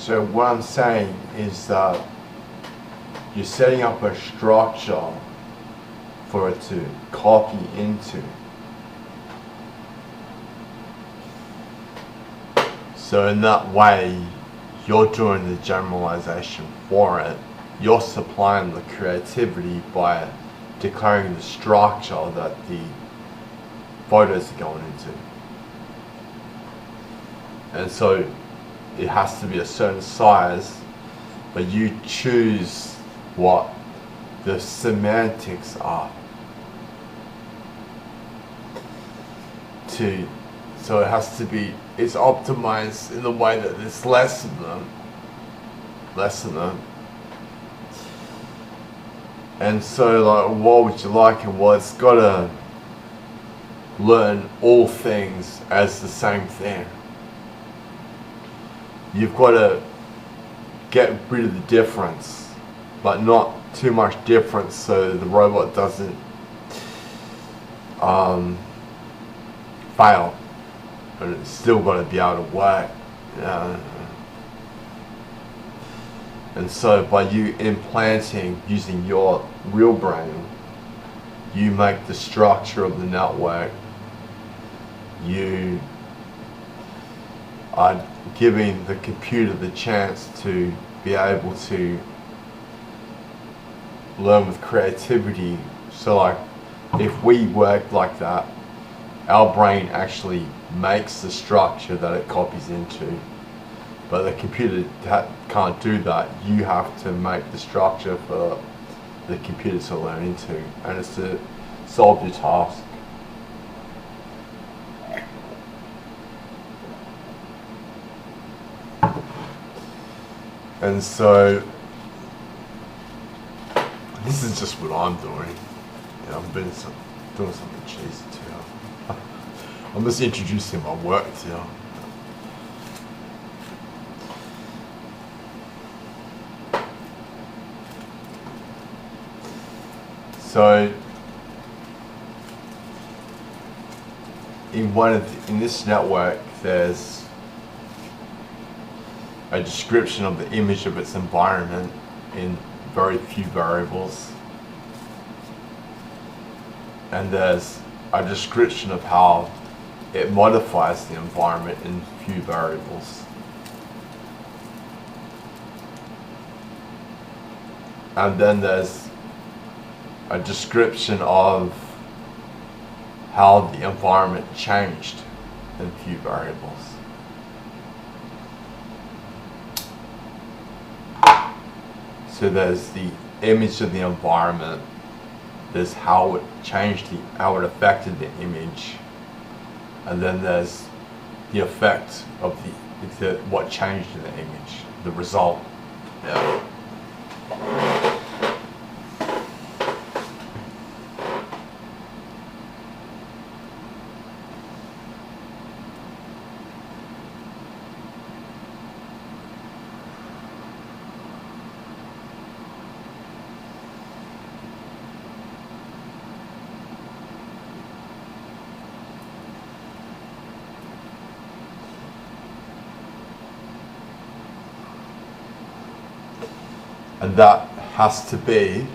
So what I'm saying is that you're setting up a structure for it to copy into. So in that way, you're doing the generalization for it. You're supplying the creativity by declaring the structure that the photos are going into. And so it has to be a certain size, but you choose what the semantics are. So it has to be, it's optimized in the way that there's less of them. And so like, what would you like? And well, it's got to learn all things as the same thing. You've got to get rid of the difference, but not too much difference so the robot doesn't fail. But it's still got to be able to work. And so by you implanting using your real brain, you make the structure of the network. You are giving the computer the chance to be able to learn with creativity. So like, if we work like that, our brain actually makes the structure that it copies into, but the computer can't do that. You have to make the structure for the computer to learn into, and it's to solve your task. And so this is just what I'm doing. I'm doing something cheesy too. I'm just introducing my work to you. So in this network, there's a description of the image of its environment in very few variables, and there's a description of how it modifies the environment in few variables. And then there's a description of how the environment changed in few variables. So there's the image of the environment, there's how it changed, how it affected the image, and then there's the effect of what changed in the image, the result. Yeah. And that has to be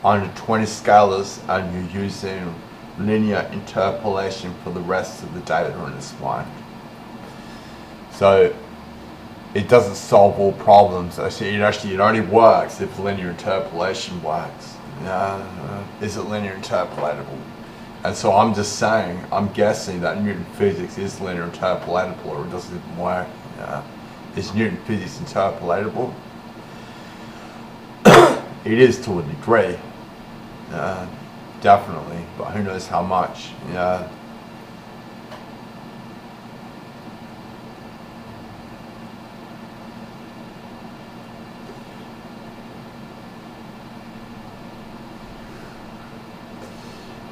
under 20 scalars, and you're using linear interpolation for the rest of the data in this one. So it doesn't solve all problems. It only works if linear interpolation works. Is it linear interpolatable? And so I'm just saying, I'm guessing that Newton physics is linear interpolatable, or it doesn't even work. Is Newton physics interpolatable? It is to a degree, definitely, but who knows how much.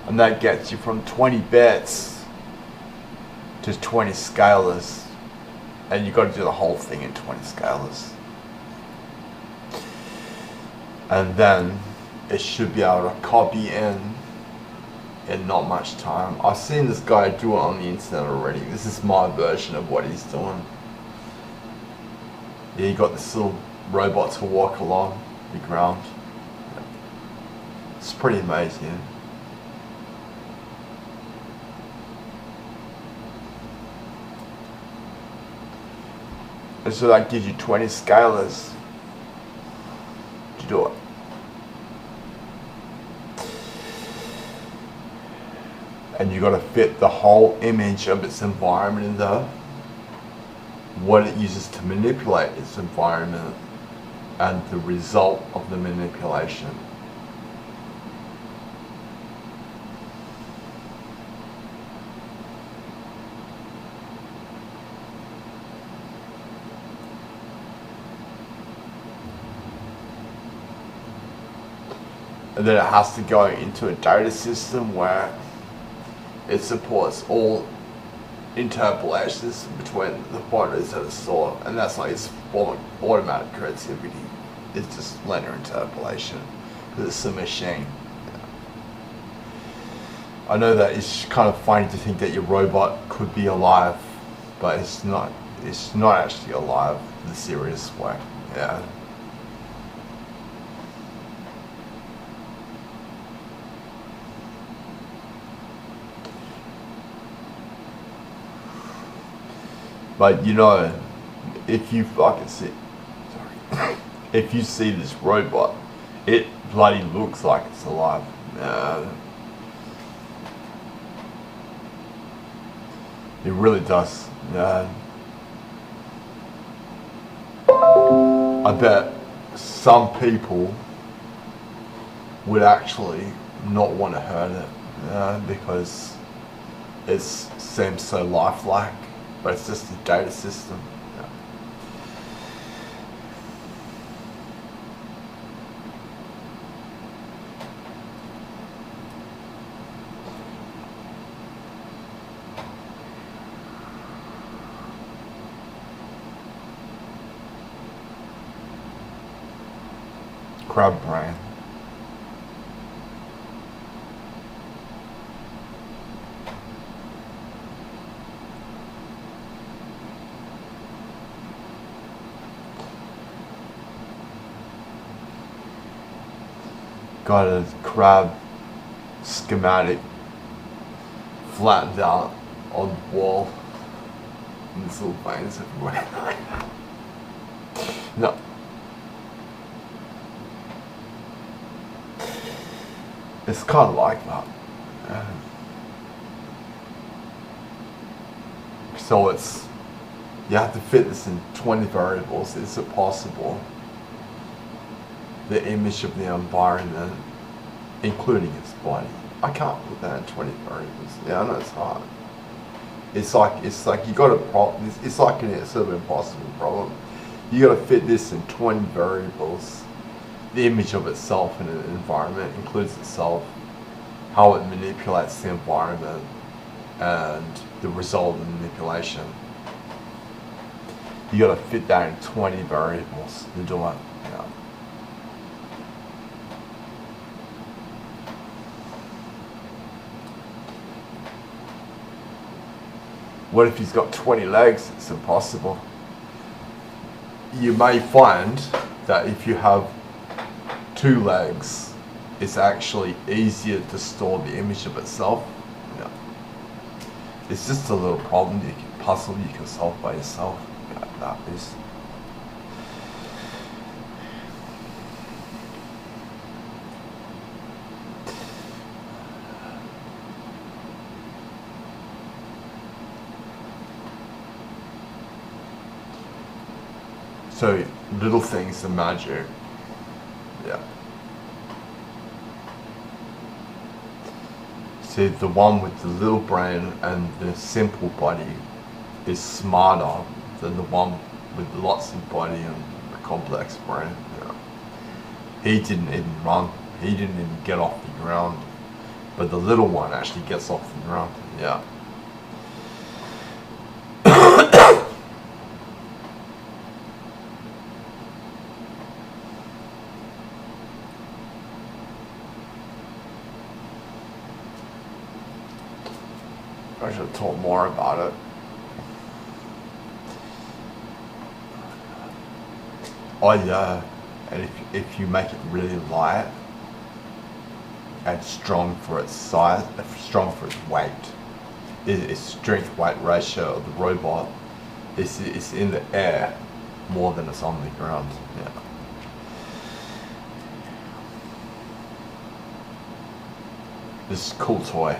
And that gets you from 20 bits to 20 scalars, and you've got to do the whole thing in 20 scalars. And then it should be able to copy in not much time. I've seen this guy do it on the internet already. This is my version of what he's doing. Yeah, you got this little robot to walk along the ground. Yeah. It's pretty amazing. And so that gives you 20 scalars to do it. And you got to fit the whole image of its environment in there, what it uses to manipulate its environment, and the result of the manipulation. And then it has to go into a data system where it supports all interpolations between the pointers that are stored, and that's like its automatic creativity. It's just linear interpolation because it's a machine. I know that it's kind of funny to think that your robot could be alive, but it's not. It's not actually alive in a serious way. Yeah. But you know, if you fucking see, sorry, if you see this robot, it bloody looks like it's alive. It really does. I bet some people would actually not want to hurt it because it seems so lifelike. But it's just a data system. Yeah. Crab brain. Got a crab schematic flattened out on the wall. And there's little veins everywhere. No. It's kind of like that. So you have to fit this in 20 variables. Is it possible? The image of the environment, including its body. I can't put that in 20 variables. Yeah, I know it's hard. It's like you got a problem. It's like a sort of impossible problem. You got to fit this in 20 variables. The image of itself in an environment includes itself, how it manipulates the environment, and the result of the manipulation. You got to fit that in 20 variables to do it. Yeah. What if he's got 20 legs? It's impossible. You may find that if you have 2 legs, it's actually easier to store the image of itself. Yeah. It's just a little problem puzzle you can solve by yourself. Yeah, that is. So little things are magic. Yeah. See, the one with the little brain and the simple body is smarter than the one with lots of body and the complex brain. Yeah. He didn't even run. He didn't even get off the ground. But the little one actually gets off the ground. Yeah. I should have told more about it. Oh yeah, and if you make it really light and strong for its size, strong for its weight, its strength-weight ratio of the robot is in the air more than it's on the ground. Yeah. This is a cool toy.